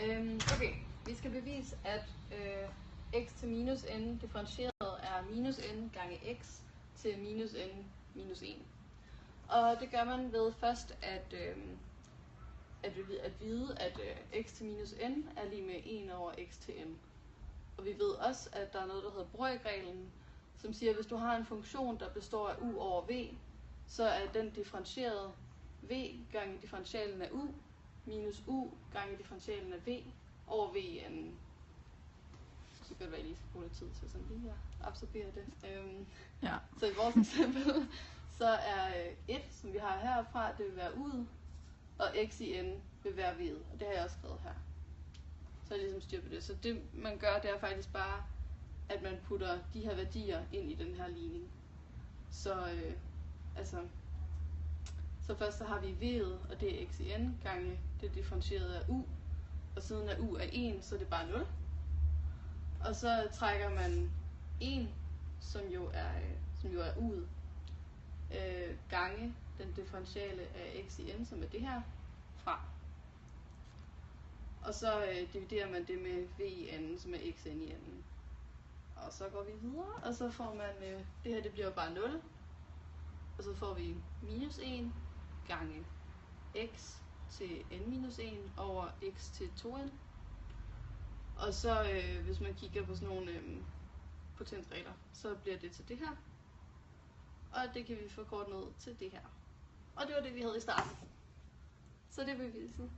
Okay, vi skal bevise, at x til minus n differentieret er minus n gange x til minus n minus 1. Og det gør man ved først at vide, at x til minus n er lige med 1 over x til n. Og vi ved også, at der er noget, der hedder brøkreglen, som siger, at hvis du har en funktion, der består af u over v, så er den differentieret v gange differentialen af u minus u gange differentialen af v over v i anden. Så kan det være, at I lige skal bruge lidt tid til sådan lige at absorbere det. Ja. Så i vores eksempel, så er 1, som vi har herfra, det vil være u'et, og x i n vil være v'et, og det har jeg også skrevet her. Så er jeg ligesom styr på det. Så det man gør, det er faktisk bare, at man putter de her værdier ind i den her ligning. Så så først så har vi v'et, og det er x i n gange det differentieret af u, og siden af u er 1, så er det bare 0. Og så trækker man 1, som jo er u'et, gange den differentiale af x i n, som er det her, fra. Og så dividerer man det med v i anden, som er x n i anden. Og så går vi videre, og så får man, det her det bliver jo bare 0. Og så får vi minus 1 gange x til n minus 1 over x til 2n. Og så hvis man kigger på sådan nogle potensregler, så bliver det til det her. Og det kan vi forkorte ned til det her. Og det var det, vi havde i starten. Så det er beviset.